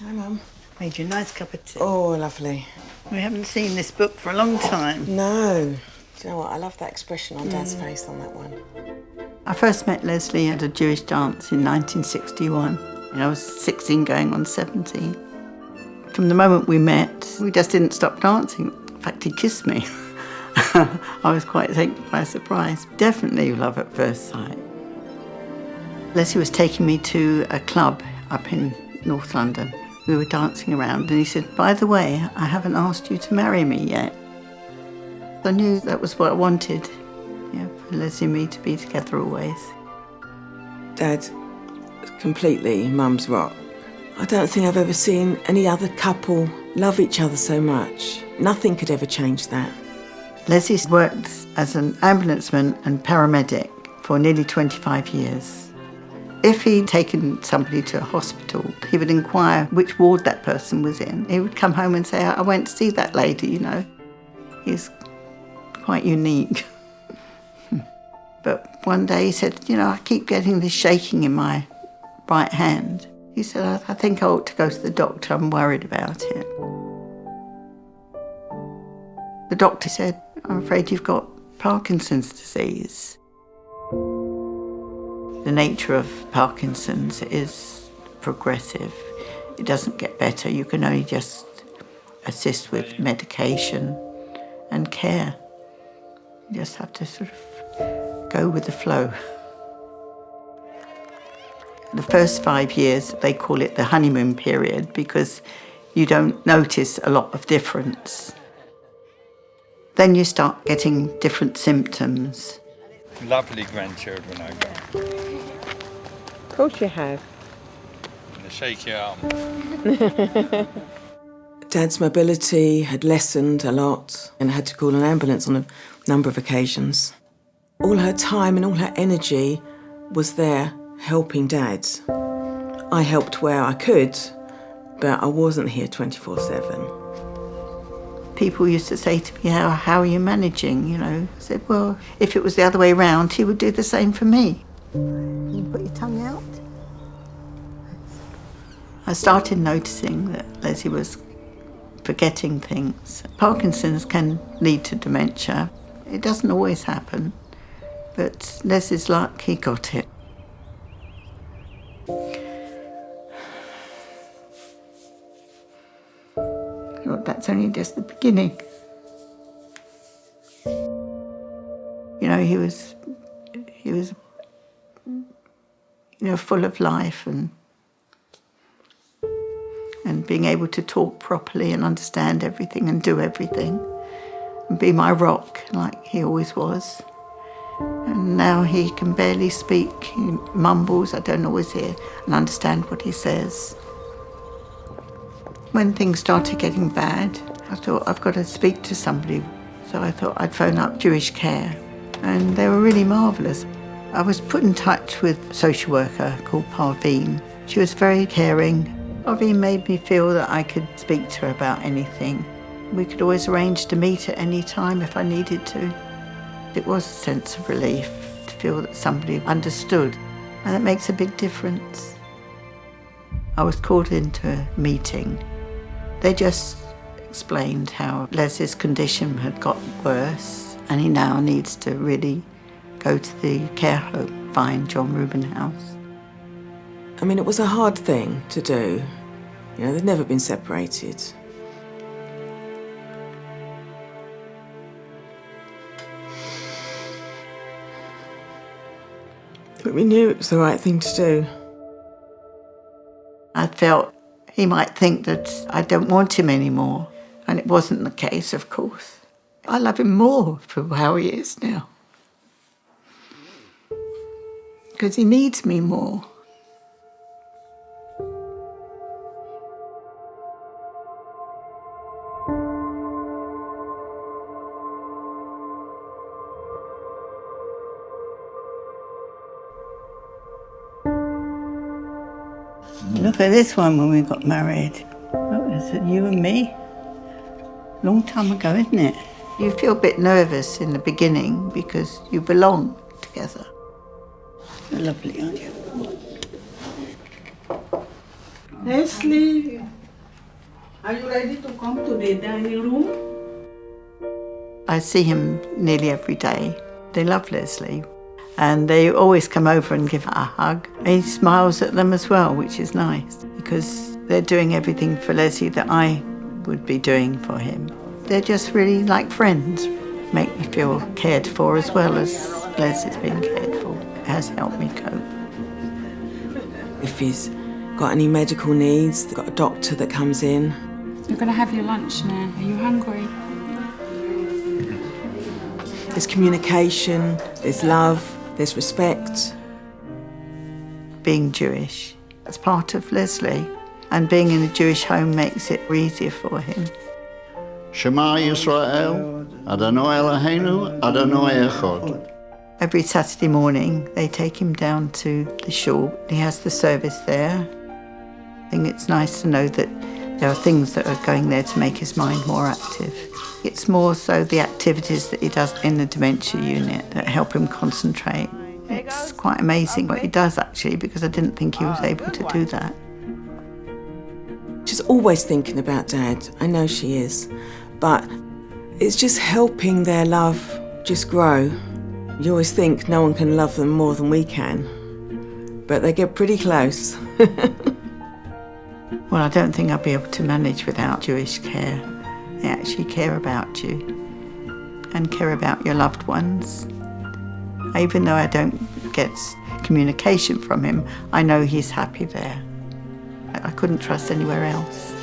Hi, Mum. Made you a nice cup of tea. Oh, lovely. We haven't seen this book for a long time. No. Do you know what? I love that expression on Dad's face on that one. I first met Leslie at a Jewish dance in 1961. I was 16 going on 17. From the moment we met, we just didn't stop dancing. In fact, he kissed me. I was quite taken by surprise. Definitely love at first sight. Leslie was taking me to a club up in North London. We were dancing around and he said, by the way, I haven't asked you to marry me yet. I knew that was what I wanted, for Leslie and me to be together always. Dad, completely Mum's rock. I don't think I've ever seen any other couple love each other so much. Nothing could ever change that. Leslie's worked as an ambulanceman and paramedic for nearly 25 years. If he'd taken somebody to a hospital, he would inquire which ward that person was in. He would come home and say, I went to see that lady, He's quite unique. But one day he said, I keep getting this shaking in my right hand. He said, I think I ought to go to the doctor, I'm worried about it. The doctor said, I'm afraid you've got Parkinson's disease. The nature of Parkinson's is progressive. It doesn't get better. You can only just assist with medication and care. You just have to sort of go with the flow. The first 5 years, they call it the honeymoon period because you don't notice a lot of difference. Then you start getting different symptoms. Lovely grandchildren I got. Of course you have. And they shake your arm. Dad's mobility had lessened a lot and had to call an ambulance on a number of occasions. All her time and all her energy was there helping Dad. I helped where I could, but I wasn't here 24/7. People used to say to me, how are you managing, I said, well, if it was the other way around, he would do the same for me. Can you put your tongue out? I started noticing that Leslie was forgetting things. Parkinson's can lead to dementia. It doesn't always happen, but Leslie's luck, he got it. Well, that's only just the beginning. He was full of life and being able to talk properly and understand everything and do everything and be my rock like he always was. And now he can barely speak, he mumbles, I don't always hear and understand what he says. When things started getting bad, I thought I've got to speak to somebody. So I thought I'd phone up Jewish Care and they were really marvellous. I was put in touch with a social worker called Parveen. She was very caring. Parveen made me feel that I could speak to her about anything. We could always arrange to meet at any time if I needed to. It was a sense of relief to feel that somebody understood, and it makes a big difference. I was called into a meeting. They just explained how Leslie's condition had gotten worse and he now needs to really go to the care home, find John Reuben House. I mean, it was a hard thing to do. They'd never been separated. But we knew it was the right thing to do. I felt he might think that I don't want him anymore. And it wasn't the case, of course. I love him more for how he is now. Because he needs me more. Look at this one when we got married. Oh, is it you and me? Long time ago, isn't it? You feel a bit nervous in the beginning because you belong together. You're lovely, aren't you? Leslie, are you ready to come to the dining room? I see him nearly every day. They love Leslie and they always come over and give her a hug. He smiles at them as well, which is nice because they're doing everything for Leslie that I would be doing for him. They're just really like friends. Make me feel cared for as well as Leslie's been cared for. It has helped me cope. If he's got any medical needs, they've got a doctor that comes in. You're going to have your lunch now. Are you hungry? There's communication, there's love, there's respect. Being Jewish, that's part of Leslie, and being in a Jewish home makes it easier for him. Shema Yisrael, Adonai Eloheinu, Adonai Echad. Every Saturday morning, they take him down to the shul. He has the service there. I think it's nice to know that there are things that are going there to make his mind more active. It's more so the activities that he does in the dementia unit that help him concentrate. It's quite amazing what he does, actually, because I didn't think he was able to do that. She's always thinking about Dad. I know she is. But it's just helping their love just grow. You always think no one can love them more than we can, but they get pretty close. Well, I don't think I'll be able to manage without Jewish care. They actually care about you and care about your loved ones. Even though I don't get communication from him, I know he's happy there. I couldn't trust anywhere else.